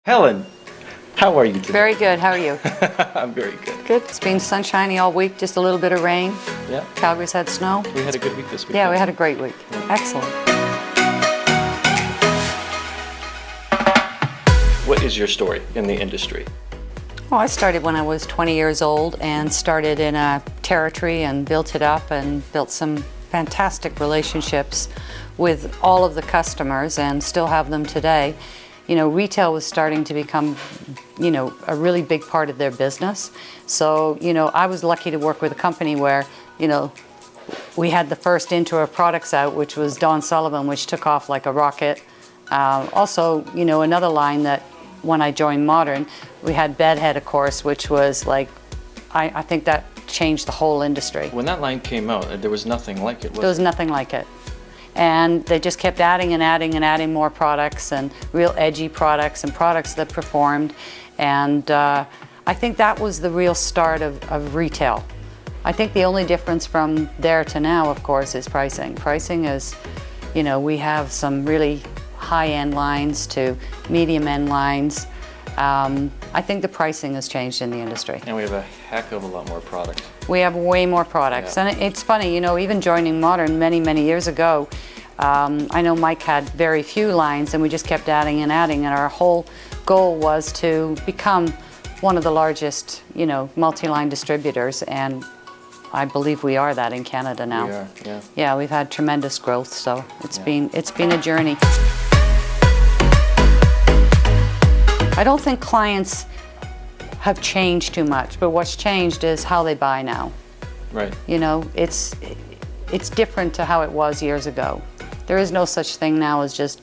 Helen, how are you today? Very good. How are you? I'm very good. Good. It's been sunshiny all week, just a little bit of rain. Yeah. Calgary's had snow. We had a good week this week. Yeah, we had a great week. Yeah. Excellent. What is your story in the industry? Well, I started when I was 20 years old and started in a territory and built it up and built some fantastic relationships with all of the customers and still have them today. You know, retail was starting to become, you know, a really big part of their business. So, you know, I was lucky to work with a company where, you know, we had the first intro of products out, which was Dawn Sullivan, which took off like a rocket. Also, you know, another line that when I joined Modern, we had Bedhead, of course, which was like, I think that changed the whole industry. When that line came out, there was nothing like it, was There was nothing like it. And they just kept adding and adding and adding more products and real edgy products and products that performed. And I think that was the real start of retail. I think the only difference from there to now, of course, is pricing. Pricing is, you know, we have some really high-end lines to medium-end lines. I think the pricing has changed in the industry. And we have a heck of a lot more product. We have way more products. Yeah. And it's funny, you know, even joining Modern many, many years ago, I know Mike had very few lines and we just kept adding and adding, and our whole goal was to become one of the largest, you know, multi-line distributors, and I believe we are that in Canada now. We are, yeah. Yeah, we've had tremendous growth, so it's been a journey. I don't think clients have changed too much, but what's changed is how they buy now. Right. You know, it's different to how it was years ago. There is no such thing now as just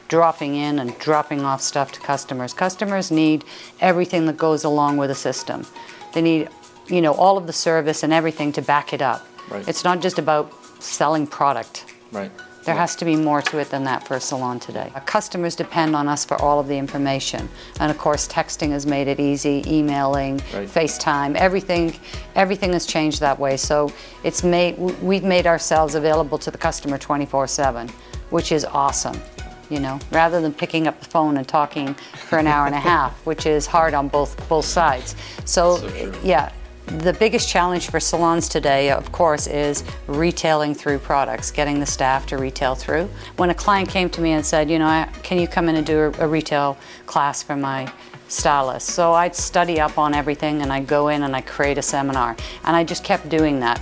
dropping in and dropping off stuff to customers. Customers need everything that goes along with a system. They need, you know, all of the service and everything to back it up. Right. It's not just about selling product. Right. There has to be more to it than that for a salon today. Our customers depend on us for all of the information. And of course, texting has made it easy, emailing, Right. FaceTime, everything has changed that way. So we've made ourselves available to the customer 24/7, which is awesome, you know, rather than picking up the phone and talking for an hour and a half, which is hard on both sides. So true. yeah. The biggest challenge for salons today, of course, is retailing through products, getting the staff to retail through. When a client came to me and said, you know, can you come in and do a retail class for my stylist? So I'd study up on everything and I'd go in and I'd create a seminar. And I just kept doing that.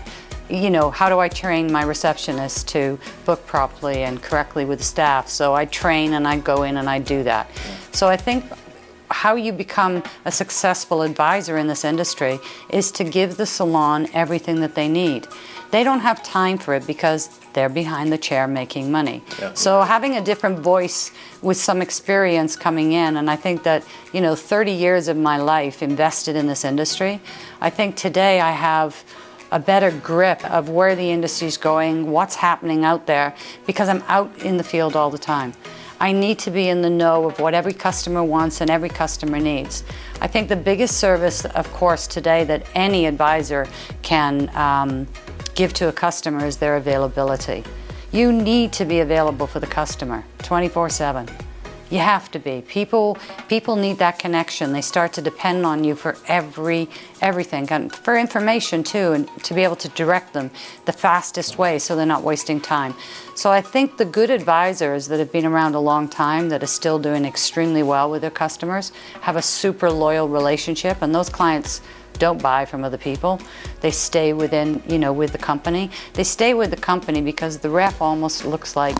You know, how do I train my receptionist to book properly and correctly with the staff? So I'd train and I'd go in and I'd do that. So I think how you become a successful advisor in this industry is to give the salon everything that they need. They don't have time for it because they're behind the chair making money. Yeah. So having a different voice with some experience coming in, and I think that, you know, 30 years of my life invested in this industry, I think today I have a better grip of where the industry's going, what's happening out there, because I'm out in the field all the time. I need to be in the know of what every customer wants and every customer needs. I think the biggest service, of course, today that any advisor can give to a customer is their availability. You need to be available for the customer 24/7. You have to be. People need that connection. They start to depend on you for everything, and for information too, and to be able to direct them the fastest way so they're not wasting time. So I think the good advisors that have been around a long time, that are still doing extremely well with their customers, have a super loyal relationship, and those clients don't buy from other people. They stay within, you know, with the company. They stay with the company because the rep almost looks like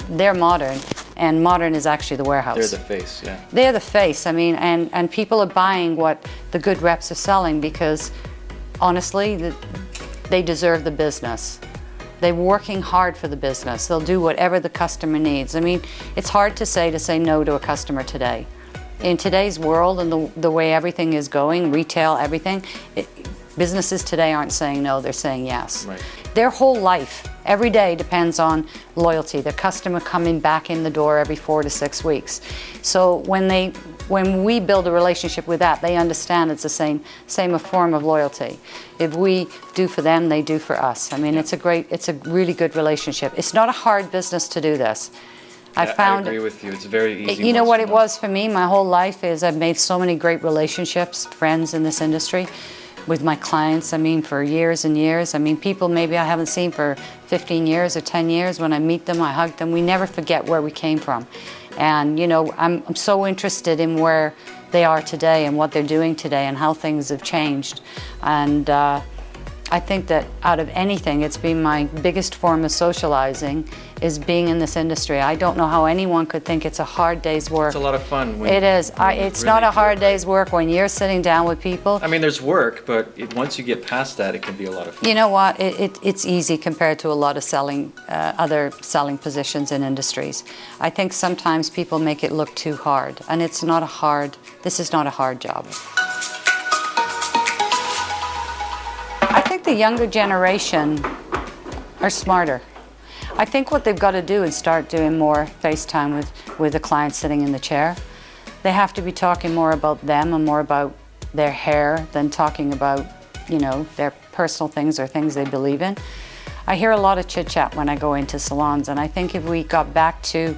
they're Modern, and Modern is actually the warehouse. They're the face, yeah. They're the face. I mean, and people are buying what the good reps are selling because, honestly, they deserve the business. They're working hard for the business. They'll do whatever the customer needs. I mean, it's hard to say no to a customer today. In today's world and the way everything is going, retail, everything, businesses today aren't saying no, they're saying yes. Right. Their whole life, every day, depends on loyalty, the customer coming back in the door every 4 to 6 weeks. So when we build a relationship with that, they understand it's the same a form of loyalty. If we do for them, they do for us. I mean, it's a really good relationship. It's not a hard business to do this. I found I agree with you. It's very easy. you know once what you it was for me my whole life is I've made so many great relationships, friends in this industry with my clients. I mean, for years and years. I mean, people maybe I haven't seen for 15 years or 10 years. When I meet them, I hug them. We never forget where we came from. And, you know, I'm so interested in where they are today and what they're doing today and how things have changed. And I think that out of anything, it's been my biggest form of socializing is being in this industry. I don't know how anyone could think it's a hard day's work. It's a lot of fun. It is. It's not a hard day's work when you're sitting down with people. I mean, there's work, but once you get past that, it can be a lot of fun. You know what? It's easy compared to a lot of other selling positions in industries. I think sometimes people make it look too hard, and this is not a hard job. I think the younger generation are smarter. I think what they've got to do is start doing more FaceTime with the client sitting in the chair. They have to be talking more about them and more about their hair than talking about, you know, their personal things or things they believe in. I hear a lot of chit-chat when I go into salons, and I think if we got back to,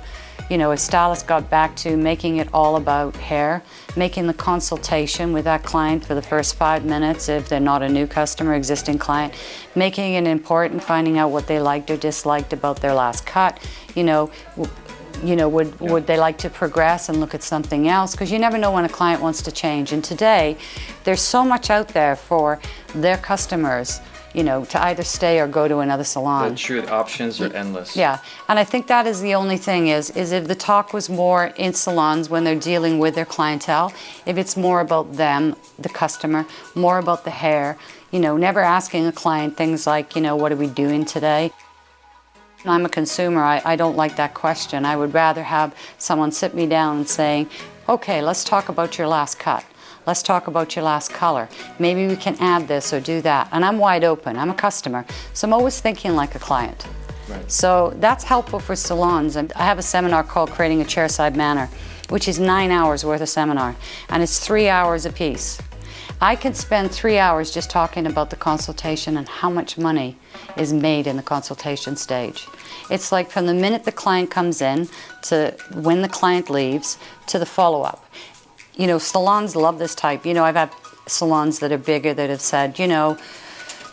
you know, if stylists got back to making it all about hair, making the consultation with that client for the first 5 minutes if they're not a new customer, existing client, making it important, finding out what they liked or disliked about their last cut, would they like to progress and look at something else? Because you never know when a client wants to change. And today, there's so much out there for their customers, you know, to either stay or go to another salon. The true options are endless. Yeah, and I think that is the only thing is if the talk was more in salons when they're dealing with their clientele, if it's more about them, the customer, more about the hair, you know, never asking a client things like, you know, what are we doing today? I'm a consumer, I don't like that question. I would rather have someone sit me down and saying, okay, let's talk about your last cut. Let's talk about your last color. Maybe we can add this or do that. And I'm wide open, I'm a customer. So I'm always thinking like a client. Right. So that's helpful for salons. And I have a seminar called Creating a Chairside Manner, which is 9 hours worth of seminar. And it's 3 hours a piece. I could spend 3 hours just talking about the consultation and how much money is made in the consultation stage. It's like from the minute the client comes in to when the client leaves to the follow-up. You know, salons love this type. You know, I've had salons that are bigger that have said, you know,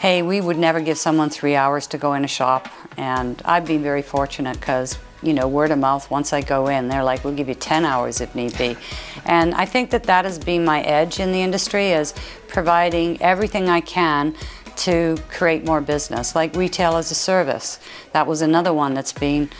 hey, we would never give someone 3 hours to go in a shop. And I've been very fortunate because, you know, word of mouth, once I go in, they're like, we'll give you 10 hours if need be. And I think that that has been my edge in the industry, is providing everything I can to create more business, like retail as a service. That was another one that's been,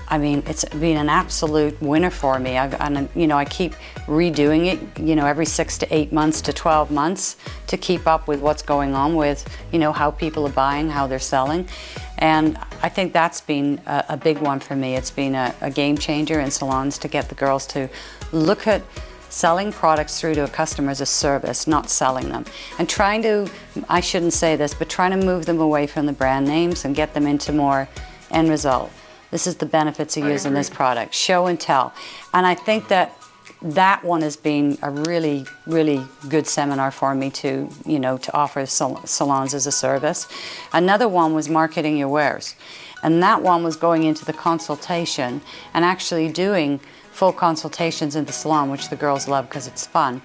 I mean, it's been an absolute winner for me. I keep redoing it, you know, every 6 to 8 months to 12 months to keep up with what's going on with, you know, how people are buying, how they're selling. And I think that's been a big one for me. It's been a game changer in salons to get the girls to look at selling products through to a customer as a service, not selling them. And trying to, I shouldn't say this, but trying to move them away from the brand names and get them into more end result. This is the benefits of using this product, show and tell. And I think that one has been a really, really good seminar for me to, you know, to offer salons as a service. Another one was marketing your wares. And that one was going into the consultation and actually doing full consultations in the salon, which the girls love because it's fun.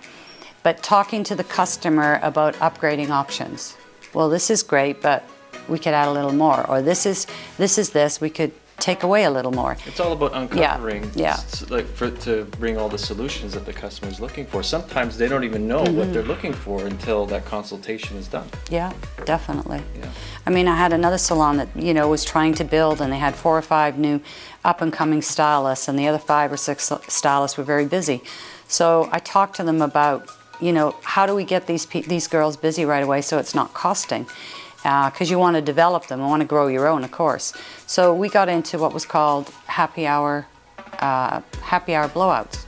But talking to the customer about upgrading options. Well, this is great, but we could add a little more. Or this is this, we could take away a little more. It's all about uncovering, yeah. To bring all the solutions that the customer is looking for. Sometimes they don't even know what they're looking for until that consultation is done. Yeah, definitely. Yeah. I mean, I had another salon that, you know, was trying to build, and they had 4 or 5 new up-and-coming stylists, and the other 5 or 6 stylists were very busy. So I talked to them about, you know, how do we get these girls busy right away so it's not costing? Because you want to develop them and want to grow your own, of course. So we got into what was called happy hour blowouts. Happy hour blowouts.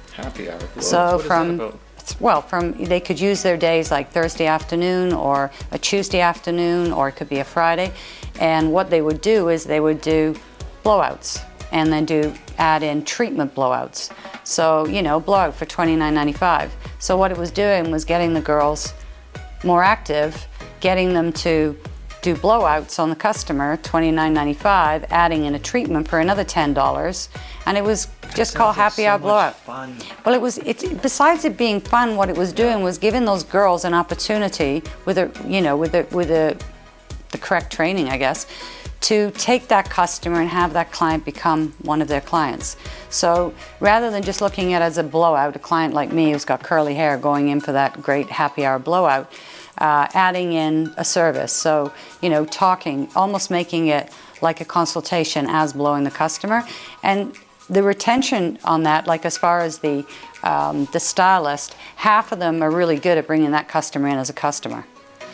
So what is that about? they could use their days like Thursday afternoon or a Tuesday afternoon, or it could be a Friday. And what they would do is they would do blowouts and then add in treatment blowouts. So, you know, blowout for $29.95. So what it was doing was getting the girls more active, getting them to do blowouts on the customer, $29.95, adding in a treatment for another $10, and it was just called Happy Hour Blowout. Fun. Well, besides it being fun, what it was doing was giving those girls an opportunity with the correct training, I guess, to take that customer and have that client become one of their clients. So rather than just looking at it as a blowout, a client like me who's got curly hair going in for that great happy hour blowout, adding in a service. So, talking, almost making it like a consultation as blowing the customer. And the retention on that, like as far as the stylist, half of them are really good at bringing that customer in as a customer.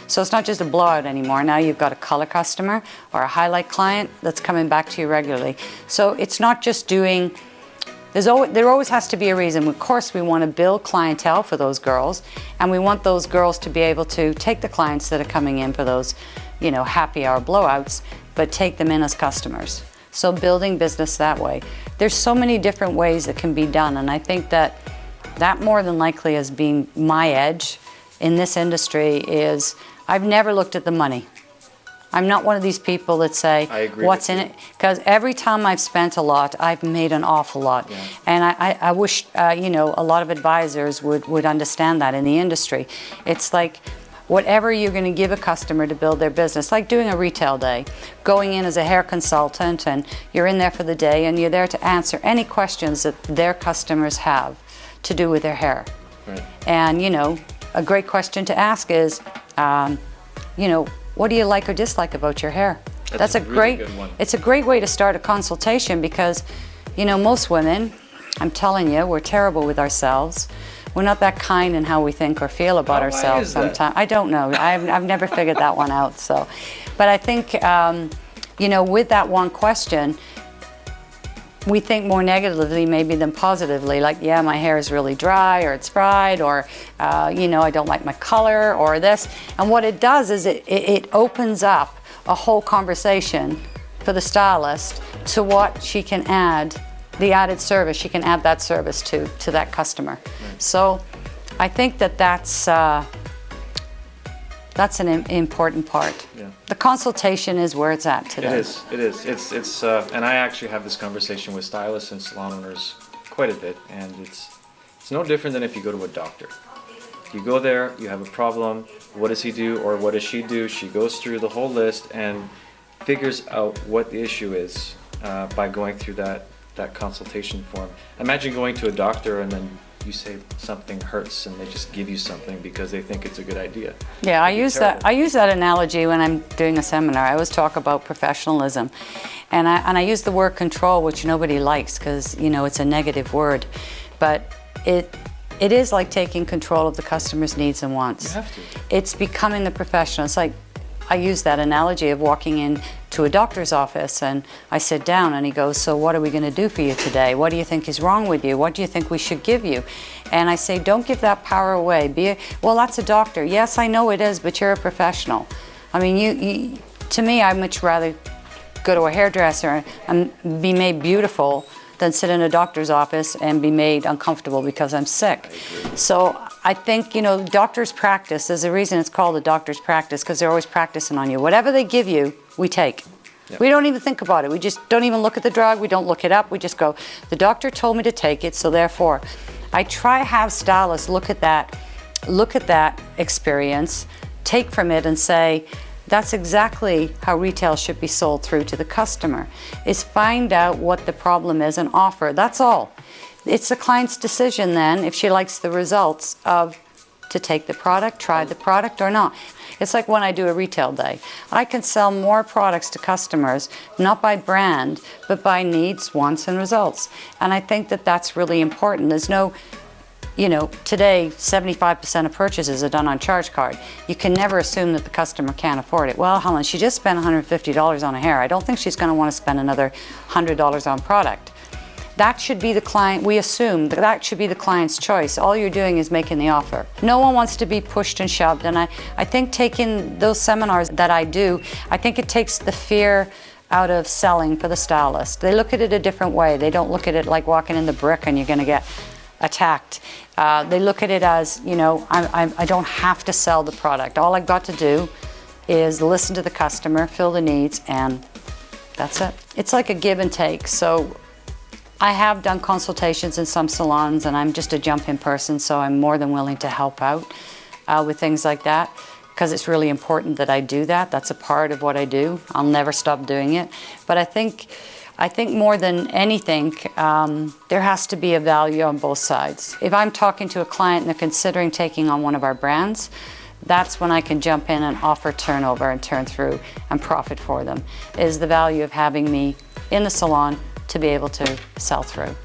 So it's not just a blowout anymore. Now you've got a color customer or a highlight client that's coming back to you regularly. So it's not just doing, there always has to be a reason. Of course, we want to build clientele for those girls, and we want those girls to be able to take the clients that are coming in for those, happy hour blowouts, but take them in as customers. So building business that way. There's so many different ways that can be done, and I think that more than likely as being my edge in this industry is I've never looked at the money. I'm not one of these people that say, what's in it? Because every time I've spent a lot, I've made an awful lot. Yeah. And I wish, a lot of advisors would understand that in the industry. It's like, whatever you're going to give a customer to build their business, like doing a retail day, going in as a hair consultant, and you're in there for the day, and you're there to answer any questions that their customers have to do with their hair. Right. And, a great question to ask is, what do you like or dislike about your hair? That's a really good one. It's a great way to start a consultation because, most women, I'm telling you, we're terrible with ourselves. We're not that kind in how we think or feel about ourselves sometimes. I don't know. I've never figured that one out. So, but I think, with that one question, we think more negatively maybe than positively, like, yeah, my hair is really dry, or it's fried, or, I don't like my color, or this. And what it does is it opens up a whole conversation for the stylist to what she can add, the added service, she can add that service to that customer. Right. So I think that's an important part. Yeah. The consultation is where it's at today. It is. It's and I actually have this conversation with stylists and salon owners quite a bit, and it's no different than if you go to a doctor. You go there, you have a problem, what does he do or what does she do? She goes through the whole list and figures out what the issue is by going through that consultation form. Imagine going to a doctor and then you say something hurts and they just give you something because they think it's a good idea. Yeah, I use that analogy when I'm doing a seminar. I always talk about professionalism, and I use the word control, which nobody likes because it's a negative word, but it is like taking control of the customer's needs and wants. You have to. It's becoming the professional. It's like I use that analogy of walking in to a doctor's office and I sit down and he goes, so what are we going to do for you today? What do you think is wrong with you? What do you think we should give you? And I say, don't give that power away. Well, that's a doctor. Yes, I know it is, but you're a professional. I mean, to me, I'd much rather go to a hairdresser and be made beautiful than sit in a doctor's office and be made uncomfortable because I'm sick. So I think, doctor's practice, there's a reason it's called a doctor's practice because they're always practicing on you. Whatever they give you, we take. Yep. We don't even think about it. We just don't even look at the drug. We don't look it up. We just go, the doctor told me to take it, so therefore. I try to have stylists look at that experience, take from it and say, that's exactly how retail should be sold through to the customer, is find out what the problem is and offer. That's all. It's the client's decision then, if she likes the results, of to take the product, try the product or not. It's like when I do a retail day. I can sell more products to customers, not by brand, but by needs, wants, and results. And I think that that's really important. There's no, today 75% of purchases are done on charge card. You can never assume that the customer can't afford it. Well, Helen, she just spent $150 on a hair. I don't think she's going to want to spend another $100 on product. That should be the client, we assume that should be the client's choice. All you're doing is making the offer. No one wants to be pushed and shoved, and I think taking those seminars that I do, I think it takes the fear out of selling for the stylist. They look at it a different way. They don't look at it like walking in the brick and you're going to get attacked. They look at it as, I don't have to sell the product. All I've got to do is listen to the customer, fill the needs, and that's it. It's like a give and take. So I have done consultations in some salons, and I'm just a jump-in person, so I'm more than willing to help out with things like that, because it's really important that I do that. That's a part of what I do. I'll never stop doing it. But I think more than anything, there has to be a value on both sides. If I'm talking to a client and they're considering taking on one of our brands, that's when I can jump in and offer turnover and turn through and profit for them, is the value of having me in the salon to be able to sell through.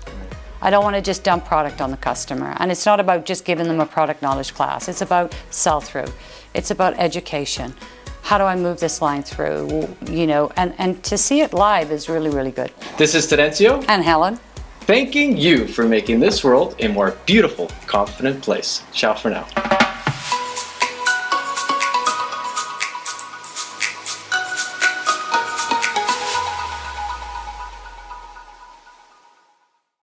I don't want to just dump product on the customer. And it's not about just giving them a product knowledge class. It's about sell through. It's about education. How do I move this line through? You know, and to see it live is really, really good. This is Terencio. And Helen. Thanking you for making this world a more beautiful, confident place. Ciao for now.